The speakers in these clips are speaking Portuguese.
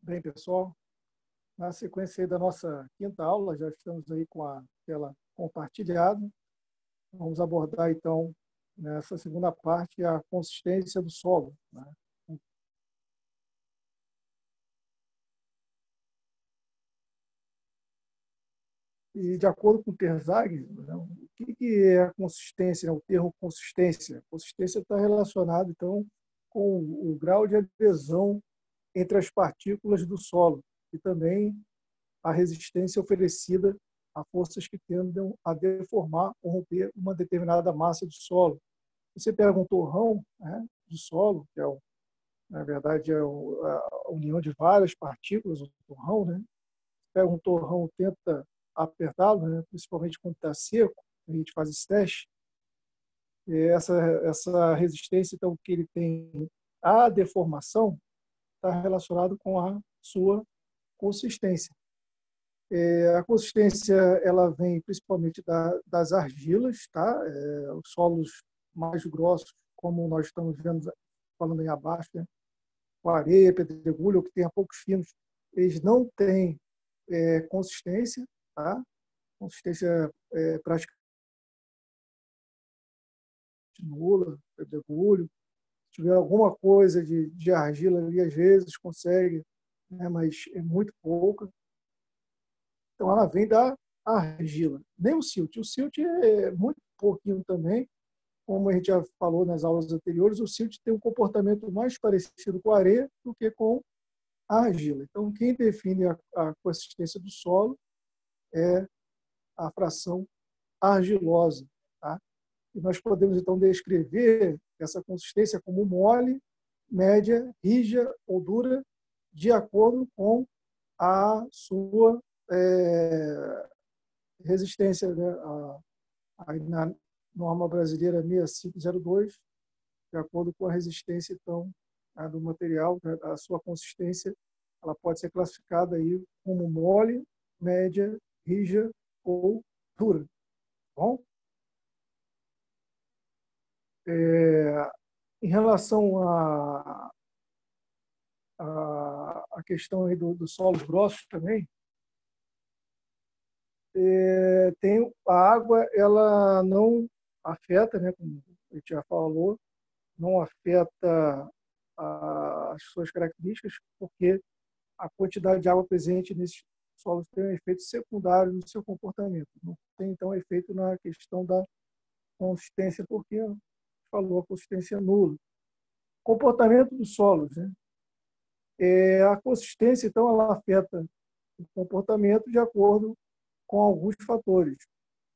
Bem, pessoal, na sequência aí da nossa quinta aula, já estamos aí com a tela compartilhada. Vamos abordar, então, nessa segunda parte, a consistência do solo, né? E, de acordo com o Terzaghi, né, o que é a consistência, né? O termo consistência? Consistência está relacionado, então, com o grau de adesão entre as partículas do solo e também a resistência oferecida a forças que tendem a deformar ou romper uma determinada massa de solo. Você pega um torrão, né, de solo, que na verdade é a união de várias partículas, o torrão, né? Pega um torrão, tenta apertá-lo, né, principalmente quando está seco, a gente faz esse teste, e essa resistência, então, que ele tem à deformação está relacionado com a sua consistência. A consistência ela vem principalmente das argilas, tá? Os solos mais grossos, como nós estamos vendo, falando aí abaixo, né? Com areia, pedregulho, que tenha poucos finos, eles não têm consistência, tá? Consistência praticamente nula, pedregulho. Se tiver alguma coisa de argila ali, às vezes consegue, né? Mas é muito pouca. Então, ela vem da argila. Nem o silt. O silt é muito pouquinho também. Como a gente já falou nas aulas anteriores, o silt tem um comportamento mais parecido com a areia do que com a argila. Então, quem define a consistência do solo é a fração argilosa. Tá? E nós podemos, então, descrever essa consistência como mole, média, rija ou dura, de acordo com a sua resistência, né? Aí na norma brasileira 6502, de acordo com a resistência, então, do material, né? A sua consistência, ela pode ser classificada aí como mole, média, rija ou dura. Bom? Em relação à questão aí dos solos grossos também, tem a água, ela não afeta, né, como a gente já falou, não afeta as suas características, porque a quantidade de água presente nesses solos tem um efeito secundário no seu comportamento. Não tem, então, efeito na questão da consistência, porque a gente falou a consistência nula. Comportamento dos solos, né? A consistência, então, ela afeta o comportamento de acordo com alguns fatores,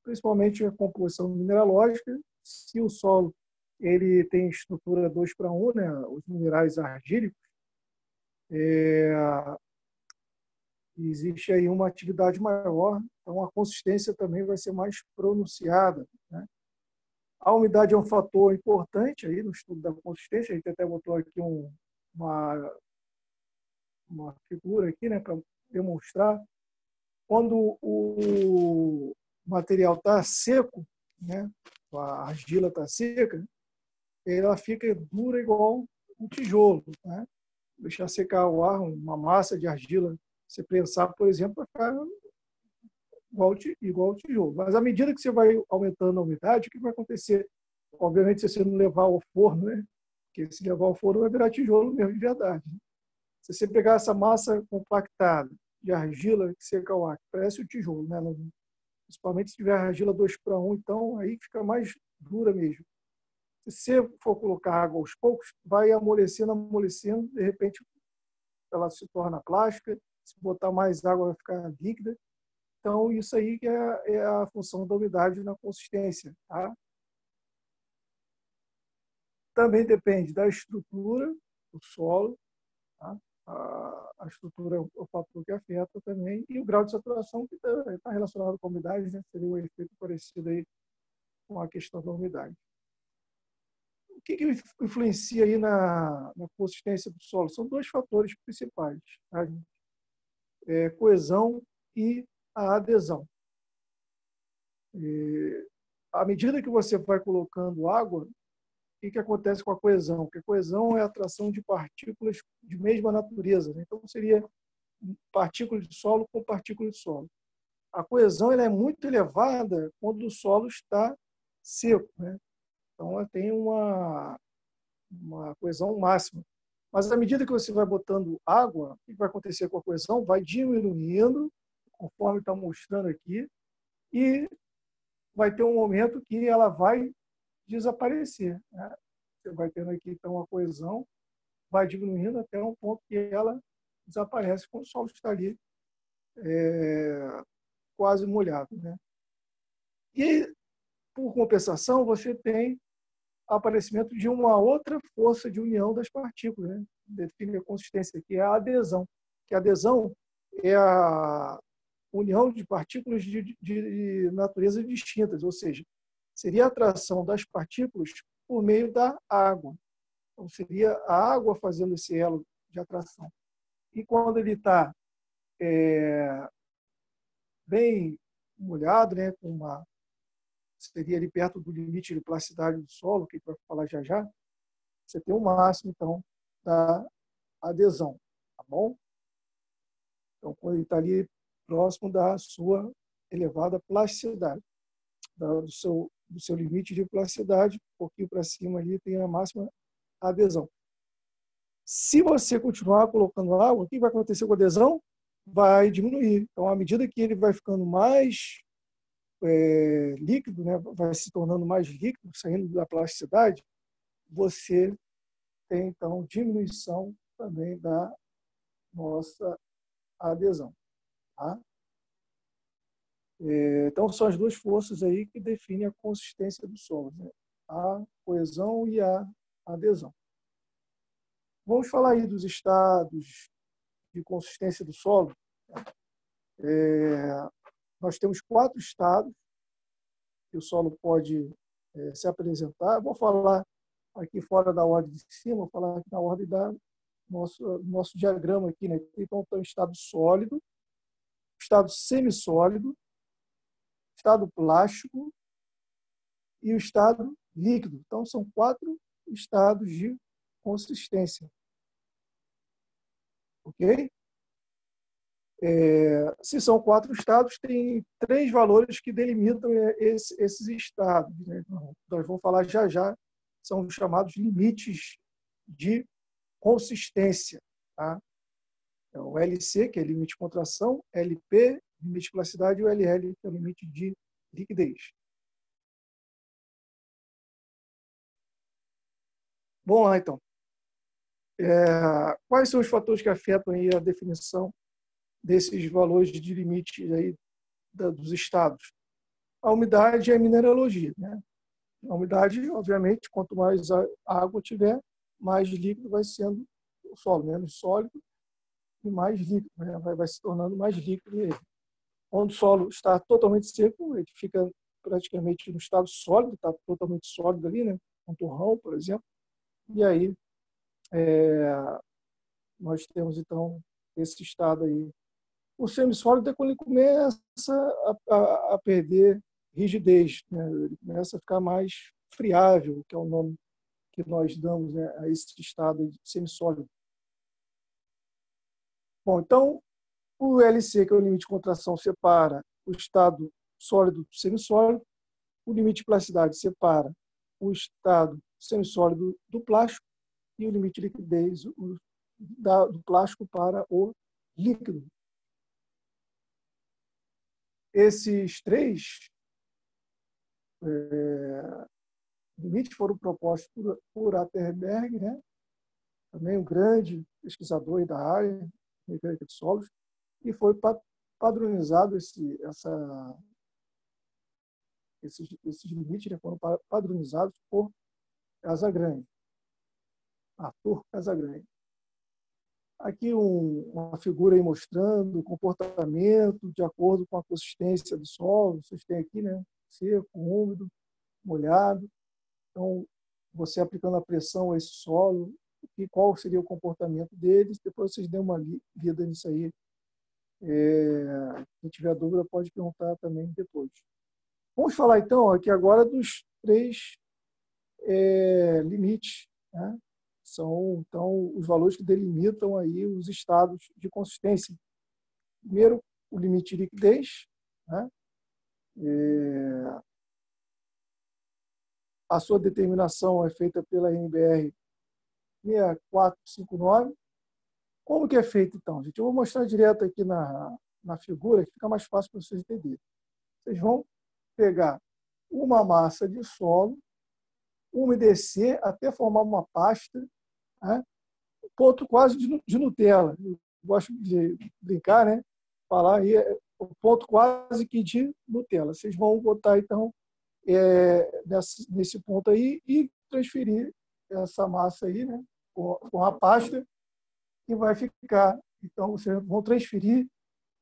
principalmente a composição mineralógica. Se o solo ele tem estrutura 2:1, né, os minerais argílicos, existe aí uma atividade maior, então a consistência também vai ser mais pronunciada, né? A umidade é um fator importante aí no estudo da consistência. A gente até botou aqui uma figura aqui, né, para demonstrar. Quando o material está seco, né, a argila está seca, ela fica dura igual um tijolo, né? Deixar secar o ar, uma massa de argila, você prensar, por exemplo, vai ficar igual ao tijolo. Mas à medida que você vai aumentando a umidade, o que vai acontecer? Obviamente, se você não levar ao forno, né? Porque se levar ao forno vai virar tijolo mesmo de verdade. Né? Se você pegar essa massa compactada de argila que seca o ar, que parece o tijolo, né? Principalmente se tiver argila 2:1, então aí fica mais dura mesmo. Se você for colocar água aos poucos, vai amolecendo, amolecendo, de repente ela se torna plástica, se botar mais água vai ficar líquida. Então, isso aí que é a função da umidade na consistência. Tá? Também depende da estrutura do solo, tá? A estrutura é o fator que afeta também, e o grau de saturação, que está relacionado com a umidade, né? Seria um efeito parecido aí com a questão da umidade. O que influencia aí na consistência do solo? São dois fatores principais, tá, gente? Coesão e a adesão. À medida que você vai colocando água, o que acontece com a coesão? Porque a coesão é a atração de partículas de mesma natureza, né? Então, seria partícula de solo com partícula de solo. A coesão ela é muito elevada quando o solo está seco, né? Então, ela tem uma coesão máxima. Mas, à medida que você vai botando água, o que vai acontecer com a coesão? Vai diminuindo, conforme está mostrando aqui, e vai ter um momento que ela vai desaparecer, né? Você vai tendo aqui, então, a coesão vai diminuindo até um ponto que ela desaparece quando o solo está ali quase molhado, né? E, por compensação, você tem aparecimento de uma outra força de união das partículas, né? Define a consistência, que é a adesão. Que a adesão é a união de partículas de natureza distintas, ou seja, seria a atração das partículas por meio da água. Então, seria a água fazendo esse elo de atração. E quando ele está bem molhado, né, com seria ali perto do limite de plasticidade do solo, que a gente vai falar já já, você tem o máximo, então, da adesão, tá bom? Então, quando ele está ali próximo da sua elevada plasticidade, do seu limite de plasticidade, um pouquinho para cima ali tem a máxima adesão. Se você continuar colocando água, o que vai acontecer com a adesão? Vai diminuir. Então, à medida que ele vai ficando mais líquido, né, vai se tornando mais líquido, saindo da plasticidade, você tem, então, diminuição também da nossa adesão. Tá? Então, são as duas forças aí que definem a consistência do solo, né? A coesão e a adesão. Vamos falar aí dos estados de consistência do solo. Nós temos 4 estados que o solo pode se apresentar. Vou falar aqui fora da ordem de cima, vou falar aqui na ordem da nosso diagrama aqui, né? Então, tem o estado sólido, estado semissólido, estado plástico e o estado líquido. Então, são 4 estados de consistência. Ok? Se são 4 estados, tem 3 valores que delimitam esses estados, né? Nós vamos falar já já, são os chamados limites de consistência. Tá? Então, o LC, que é limite de contração, LP, limite de plasticidade, e o LL, que é o limite de liquidez. Vamos lá, então. Quais são os fatores que afetam aí a definição desses valores de limite aí dos estados? A umidade e a mineralogia, né? A umidade, obviamente, quanto mais a água tiver, mais líquido vai sendo o solo, menos sólido e mais líquido, né? Vai se tornando mais líquido ele. Quando o solo está totalmente seco, ele fica praticamente no estado sólido, está totalmente sólido ali, né? Um torrão, por exemplo. E aí nós temos, então, esse estado aí. O semissólido é quando ele começa a perder rigidez, né? Ele começa a ficar mais friável, que é o nome que nós damos, né, a esse estado semissólido. Bom, então, o LC, que é o limite de contração, separa o estado sólido do semissólido, o limite de plasticidade separa o estado semissólido do plástico e o limite de liquidez do plástico para o líquido. Esses 3 limites foram propostos por Atterberg, né? Também um grande pesquisador da área mecânica de solos, e foi padronizado esses limites, né, foram padronizados por Casagrande, Arthur Casagrande. Aqui uma figura aí mostrando o comportamento de acordo com a consistência do solo. Vocês têm aqui, né, seco, úmido, molhado. Então, você aplicando a pressão a esse solo, qual seria o comportamento deles. Depois vocês dêem uma lida nisso aí. Quem tiver dúvida pode perguntar também depois. Vamos falar então aqui agora dos 3 limites, né? São então os valores que delimitam aí os estados de consistência. Primeiro, o limite de liquidez, né? A sua determinação é feita pela NBR 6459. Como que é feito, então, gente? Eu vou mostrar direto aqui na figura, que fica mais fácil para vocês entenderem. Vocês vão pegar uma massa de solo, umedecer até formar uma pasta, né? Um ponto quase de Nutella. Eu gosto de brincar, né? Falar aí, o ponto quase que de Nutella. Vocês vão botar, então, nesse ponto aí e transferir essa massa aí, né? Com a pasta, e vai ficar. Então, vocês vão transferir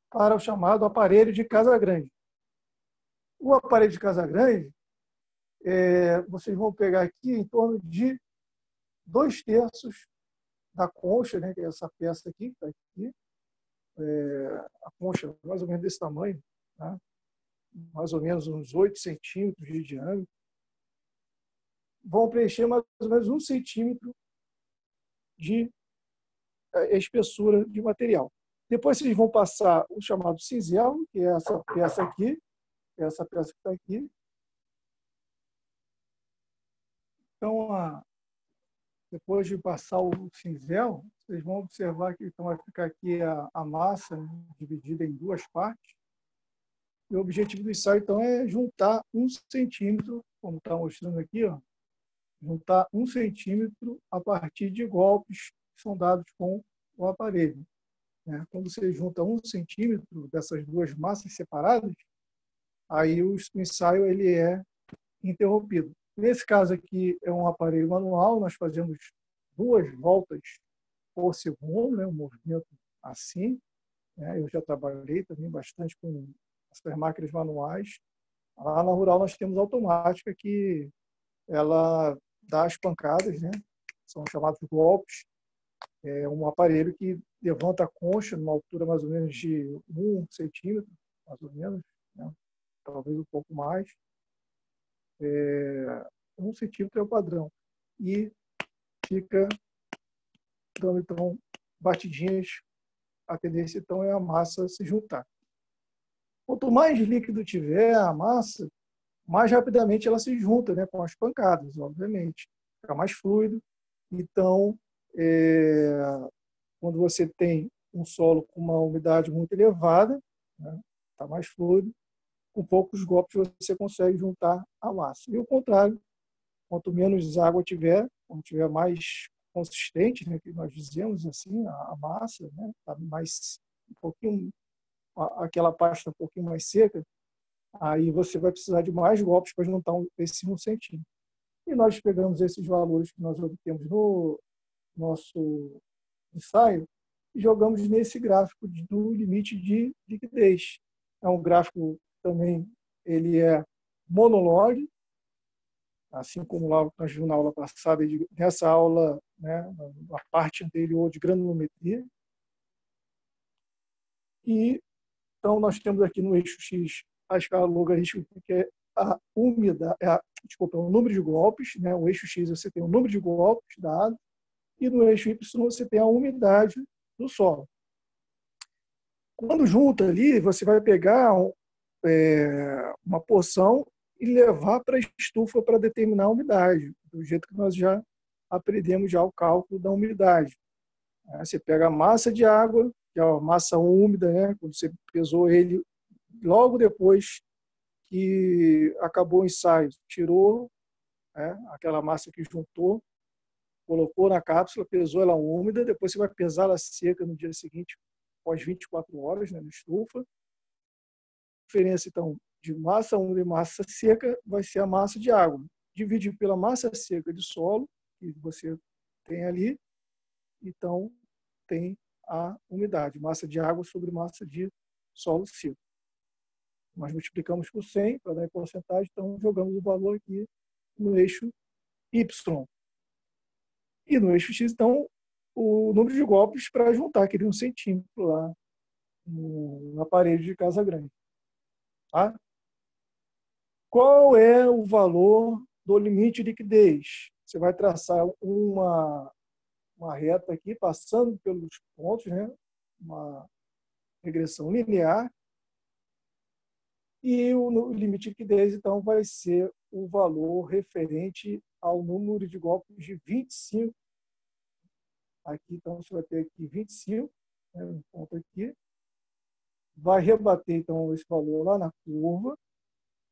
para o chamado aparelho de Casagrande. O aparelho de Casagrande, vocês vão pegar aqui em torno de 2/3 da concha, né, que é essa peça aqui, que está aqui, a concha mais ou menos desse tamanho, tá? Mais ou menos uns 8 centímetros de diâmetro. Vão preencher mais ou menos 1 centímetro de espessura de material. Depois vocês vão passar o chamado cinzel, que é essa peça aqui, essa peça que está aqui. Então, depois de passar o cinzel, vocês vão observar que então, vai ficar aqui a massa, né, dividida em 2 partes. E o objetivo do ensaio, então, é juntar 1 centímetro, como está mostrando aqui, ó, juntar 1 centímetro a partir de golpes que são dados com o aparelho. Quando você junta 1 centímetro dessas 2 massas separadas, aí o ensaio ele é interrompido. Nesse caso aqui é um aparelho manual, nós fazemos 2 voltas por segundo, né, um movimento assim. Eu já trabalhei também bastante com essas máquinas manuais. Lá na Rural nós temos automática que ela dá as pancadas, né, são chamados golpes. É um aparelho que levanta a concha numa altura mais ou menos de 1 centímetro, mais ou menos, né, talvez um pouco mais. 1 centímetro é o padrão. E fica dando, então, batidinhas. A tendência, então, é a massa se juntar. Quanto mais líquido tiver a massa, mais rapidamente ela se junta, né, com as pancadas, obviamente. Fica mais fluido. Então, quando você tem um solo com uma umidade muito elevada, né, está mais fluido, com poucos golpes você consegue juntar a massa. E o contrário, quanto menos água tiver, quando tiver mais consistente, né, que nós dizemos assim, a massa, né, tá mais um pouquinho, aquela pasta um pouquinho mais seca, aí você vai precisar de mais golpes para juntar esse 1 centímetro. E nós pegamos esses valores que nós obtemos no nosso ensaio e jogamos nesse gráfico do limite de liquidez. É um gráfico também, ele é monologue, assim como lá nós vimos na aula passada, nessa aula, né, na parte anterior de granulometria. E, então, nós temos aqui no eixo X a escala logarítmica, que é a umidade, o número de golpes, né? O eixo X você tem o número de golpes dado, e no eixo Y você tem a umidade do solo. Quando junta ali, você vai pegar uma porção e levar para a estufa para determinar a umidade, do jeito que nós já aprendemos já o cálculo da umidade. Você pega a massa de água, que é a massa úmida, né? Quando você pesou ele, logo depois que acabou o ensaio, tirou, né, aquela massa que juntou, colocou na cápsula, pesou ela úmida, depois você vai pesar ela seca no dia seguinte, após 24 horas, né, na estufa. A diferença, então, de massa úmida e massa seca vai ser a massa de água. Divide pela massa seca de solo, que você tem ali, então tem a umidade, massa de água sobre massa de solo seco. Nós multiplicamos por 100 para dar em porcentagem, então jogamos o valor aqui no eixo Y. E no eixo X, então, o número de golpes para juntar aquele 1 centímetro lá na parede de Casagrande. Tá? Qual é o valor do limite de liquidez? Você vai traçar uma reta aqui, passando pelos pontos, né? regressão linear, e o limite de liquidez, então, vai ser o valor referente ao número de golpes de 25. Aqui, então, você vai ter aqui 25, né, um ponto aqui. Vai rebater, então, esse valor lá na curva.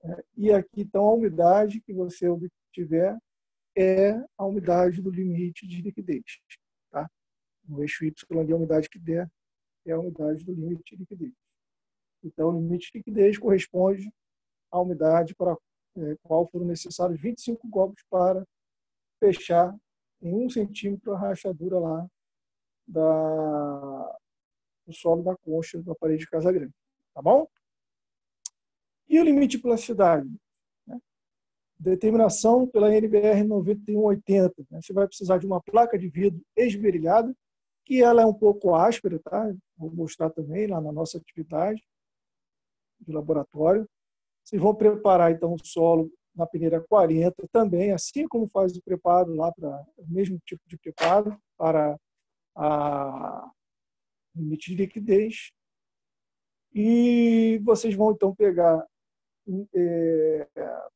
Né, e aqui, então, a umidade que você obtiver é a umidade do limite de liquidez. Tá? No eixo Y, a umidade que der é a umidade do limite de liquidez. Então, o limite de liquidez corresponde à umidade para qual foram necessários 25 golpes para fechar em 1 centímetro a rachadura lá do solo da concha da parede de Casa Grande. Tá bom? E o limite de plasticidade? Né? Determinação pela NBR 9180. Né? Você vai precisar de uma placa de vidro esmerilhada, que ela é um pouco áspera, tá? Vou mostrar também lá na nossa atividade de laboratório. Vocês vão preparar, então, o solo na peneira 40 também, assim como faz o preparo lá para o mesmo tipo de preparo para a limite de liquidez. E vocês vão, então, pegar,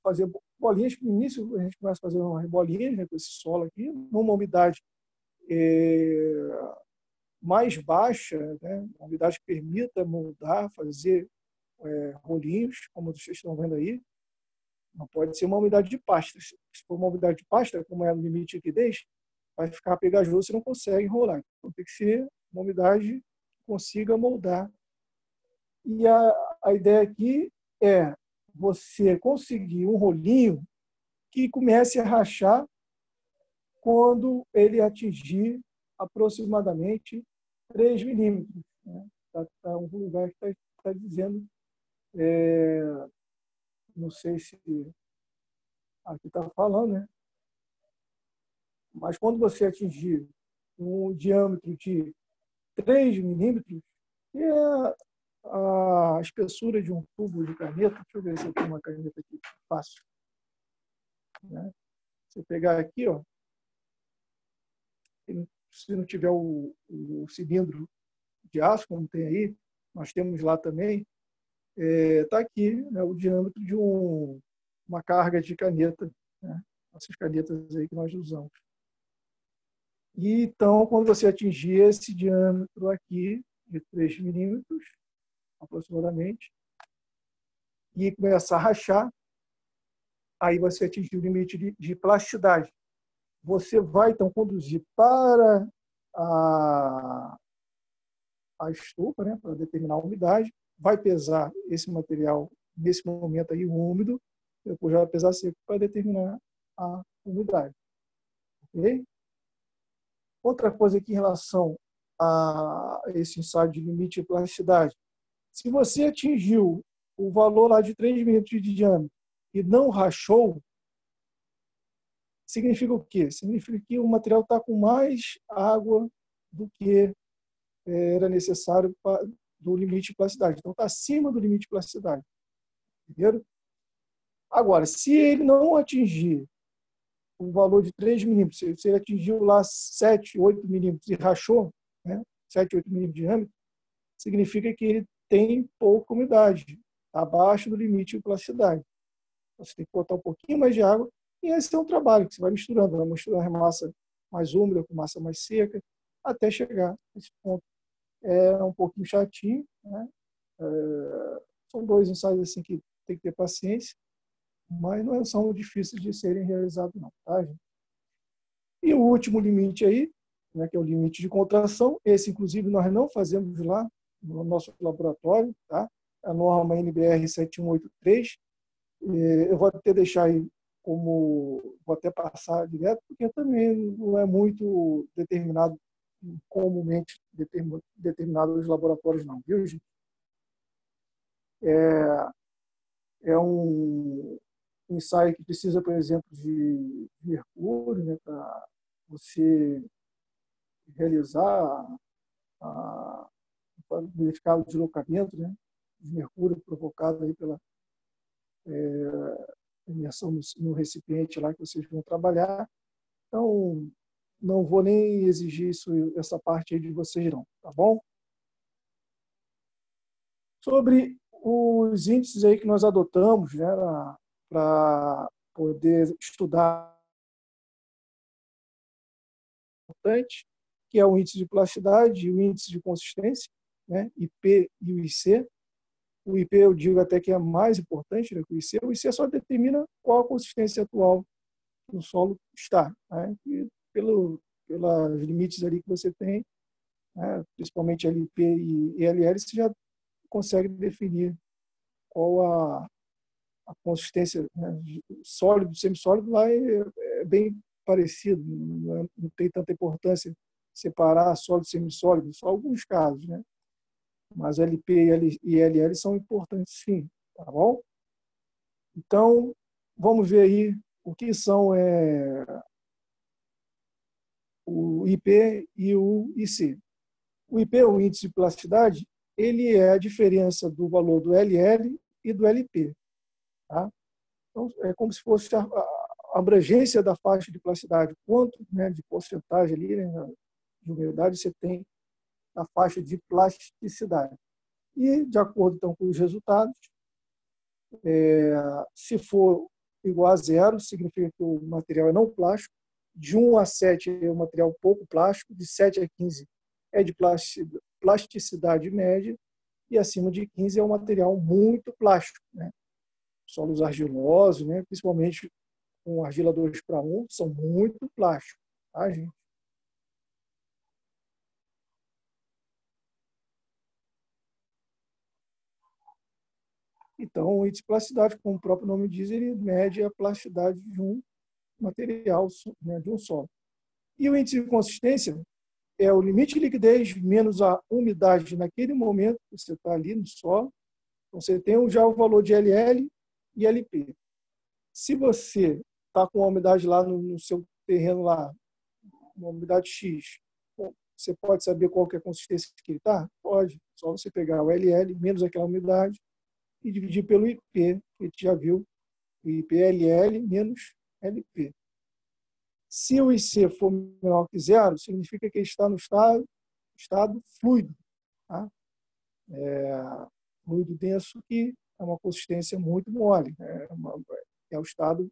fazer bolinhas. No início, a gente começa a fazer umas bolinhas, né, com esse solo aqui, numa umidade mais baixa, né, uma umidade que permita moldar, fazer rolinhos, como vocês estão vendo aí. Não pode ser uma umidade de pasta. Se for uma umidade de pasta, como é o limite de liquidez, vai ficar pegajoso e não consegue enrolar. Então, tem que ser uma umidade que consiga moldar. E a ideia aqui é você conseguir um rolinho que comece a rachar quando ele atingir aproximadamente 3 milímetros. Né? Tá um lugar que está dizendo, não sei se aqui está falando, né? Mas quando você atingir um diâmetro de 3 milímetros, que é a espessura de um tubo de caneta, deixa eu ver se eu tenho uma caneta aqui fácil. Né? Você pegar aqui, ó, se não tiver o cilindro de aço, como tem aí, nós temos lá também, está aqui, né, o diâmetro de uma carga de caneta, né? Essas canetas aí que nós usamos. E, então, quando você atingir esse diâmetro aqui, de 3 milímetros, aproximadamente, e começar a rachar, aí você atingir o limite de plasticidade. Você vai, então, conduzir para a estufa, né, para determinar a umidade, vai pesar esse material, nesse momento aí, úmido, depois vai pesar seco para determinar a umidade. Ok? Outra coisa aqui em relação a esse ensaio de limite de plasticidade. Se você atingiu o valor lá de 3 milímetros de diâmetro e não rachou, significa o quê? Significa que o material está com mais água do que era necessário do limite de plasticidade. Então, está acima do limite de plasticidade. Entenderam? Agora, se ele não atingir o valor de 3 milímetros, se ele atingiu lá 7, 8 milímetros e rachou, né, 7, 8 milímetros de diâmetro, significa que ele tem pouca umidade, abaixo do limite de plasticidade. Você tem que botar um pouquinho mais de água, e esse é um trabalho que você vai misturando a massa mais úmida com massa mais seca, até chegar nesse ponto. É um pouquinho chatinho, né? São 2 ensaios assim que tem que ter paciência, mas não são difíceis de serem realizados não, tá, gente? E o último limite aí, né, que é o limite de contração, esse inclusive nós não fazemos lá no nosso laboratório, tá? A norma NBR 7183, eu vou até deixar aí vou até passar direto, porque também não é muito determinado, comumente determinado nos laboratórios não, viu, gente? É um ensaio que precisa, por exemplo, de mercúrio, né, para você realizar, para verificar o deslocamento, né, de mercúrio provocado aí pela imersão no recipiente lá que vocês vão trabalhar. Então, não vou nem exigir essa parte aí de vocês não, tá bom? Sobre os índices aí que nós adotamos, né, para poder estudar, que é o índice de plasticidade e o índice de consistência, né, IP e o IC. O IP eu digo até que é mais importante, né, que o IC. O IC só determina qual a consistência atual no solo está, né, e pelos limites ali que você tem, né, principalmente LP e LL, você já consegue definir qual a consistência, né, sólido, semissólido, lá é bem parecido, não tem tanta importância separar sólido e semissólido, só alguns casos, né? Mas LP e LL são importantes, sim, tá bom? Então, vamos ver aí o que são o IP e o IC. O IP, o índice de plasticidade, ele é a diferença do valor do LL e do LP, tá? Então, é como se fosse a abrangência da faixa de plasticidade, quanto, né, de porcentagem ali, né, de umidade você tem na faixa de plasticidade. E, de acordo então, com os resultados, se for igual a zero, significa que o material é não plástico, de 1 a 7 é um material pouco plástico, de 7 a 15 é de plasticidade média, e acima de 15 é um material muito plástico, né? Solos argilosos, né, principalmente com argila 2:1, são muito plásticos, tá, gente? Então, o índice de plasticidade, como o próprio nome diz, ele mede a plasticidade de um material, né, de um solo. E o índice de consistência é o limite de liquidez menos a umidade naquele momento que você está ali no solo. Então, você tem já o valor de LL e LP. Se você está com a umidade lá no seu terreno, lá, uma umidade X, você pode saber qual que é a consistência que ele está? Pode. Só você pegar o LL menos aquela umidade e dividir pelo IP, que a gente já viu, o IPLL menos LP. Se o IC for menor que zero, significa que ele está no estado fluido, tá? Fluido denso, que é uma consistência muito mole. É o estado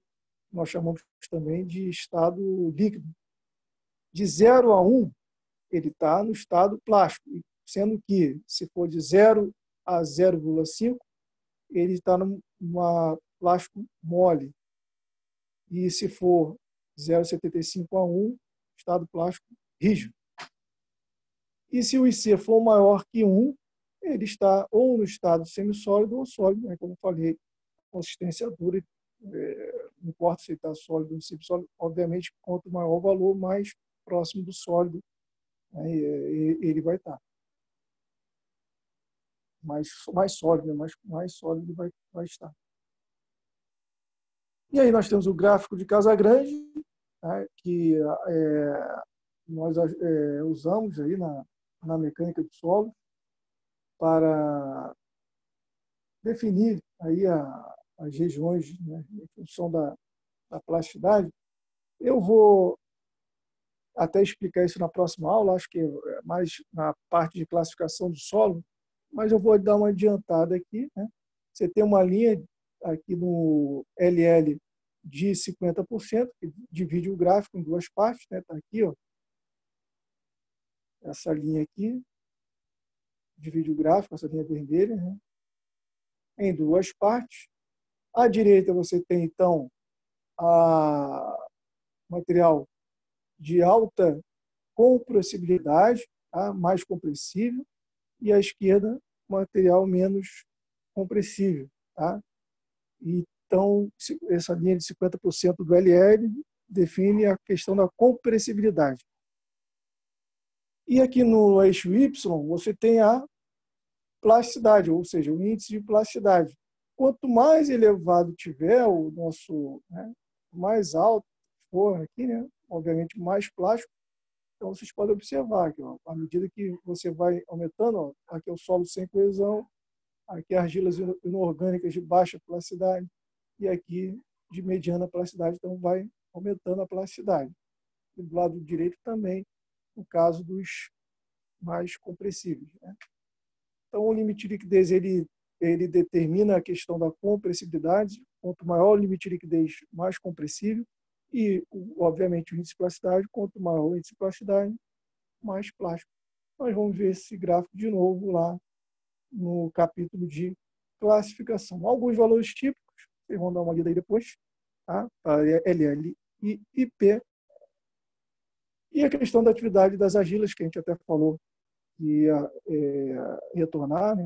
que nós chamamos também de estado líquido. De 0 a 1, ele está no estado plástico, sendo que, se for de 0 a 0,5, ele está numa plástico mole. E se for 0,75 a 1, estado plástico rígido. E se o IC for maior que 1, ele está ou no estado semissólido ou sólido, né? Como eu falei, consistência dura, não importa se está sólido ou semissólido, obviamente, quanto maior o valor, mais próximo do sólido, né, ele vai estar. Mais sólido, né? mais sólido vai estar. E aí nós temos o gráfico de Casagrande, né, que nós usamos aí na mecânica do solo para definir aí as regiões, né, em função da plasticidade. Eu vou até explicar isso na próxima aula, acho que é mais na parte de classificação do solo, mas eu vou dar uma adiantada aqui, né? Você tem uma linha aqui no LL de 50%, que divide o gráfico em duas partes, né? Está aqui, ó, essa linha aqui, divide o gráfico, essa linha vermelha, né, em duas partes. À direita você tem, então, a material de alta compressibilidade, tá? Mais compressível, e à esquerda, material menos compressível. Tá? Então, essa linha de 50% do LL define a questão da compressibilidade. E aqui no eixo Y, você tem a plasticidade, ou seja, o índice de plasticidade. Quanto mais elevado tiver o nosso, né, mais alto for aqui, né, obviamente mais plástico. Então vocês podem observar que, ó, à medida que você vai aumentando, ó, aqui é o solo sem coesão, aqui argilas inorgânicas de baixa plasticidade e aqui de mediana plasticidade, então vai aumentando a plasticidade. E do lado direito também, no caso dos mais compressíveis, né? Então, o limite de liquidez ele determina a questão da compressibilidade. Quanto maior o limite de liquidez, mais compressível. E, obviamente, o índice de plasticidade. Quanto maior o índice de plasticidade, mais plástico. Nós vamos ver esse gráfico de novo lá no capítulo de classificação. Alguns valores típicos, vocês vão dar uma lida aí depois, tá? Para LL e IP. E a questão da atividade das argilas, que a gente até falou que ia retornar, né,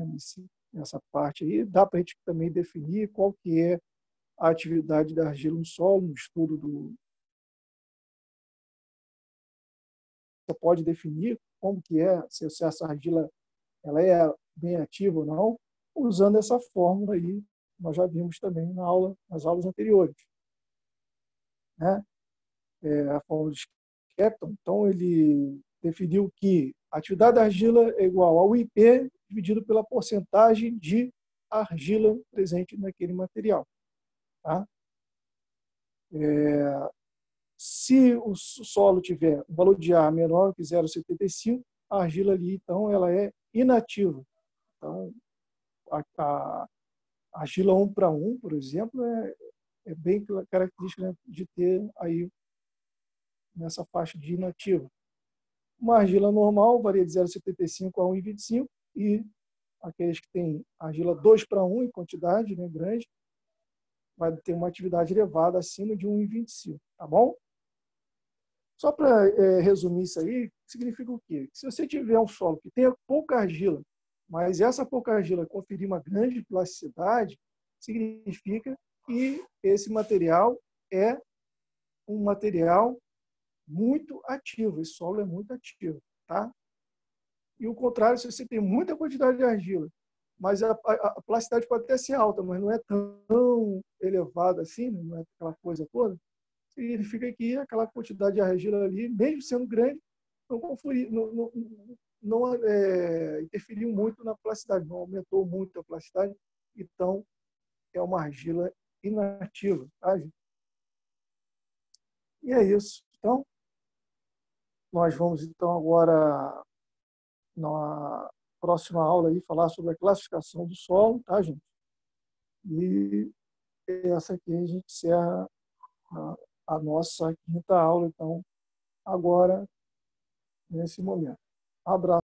nessa parte aí. Dá para a gente também definir qual que é a atividade da argila no solo, no estudo do... Você pode definir como que é, se essa argila ela é bem ativa ou não, usando essa fórmula aí, nós já vimos também nas aulas anteriores. Né? A fórmula de Skepton, então ele definiu que a atividade da argila é igual ao IP dividido pela porcentagem de argila presente naquele material. Tá? Se o solo tiver um valor de A menor que 0,75, a argila ali, então, ela é inativa. Então, a argila 1:1, por exemplo, é bem característica, né, de ter aí nessa faixa de inativa. Uma argila normal varia de 0,75 a 1,25 e aqueles que têm argila 2:1 em quantidade, né, grande, vai ter uma atividade elevada acima de 1,25, tá bom? Só para resumir isso aí, significa o quê? Se você tiver um solo que tenha pouca argila, mas essa pouca argila conferir uma grande plasticidade, significa que esse material é um material muito ativo, esse solo é muito ativo, tá? E o contrário, se você tem muita quantidade de argila, mas a plasticidade pode até ser alta, mas não é tão elevada assim, não é aquela coisa toda, significa que aquela quantidade de argila ali, mesmo sendo grande, não interferiu muito na plasticidade, não aumentou muito a plasticidade, então é uma argila inativa. Tá, gente? E é isso. Então, nós vamos então agora, na próxima aula, aí, falar sobre a classificação do solo, tá, gente? E essa aqui a gente encerra a nossa quinta aula, então, agora, nesse momento. Abraço.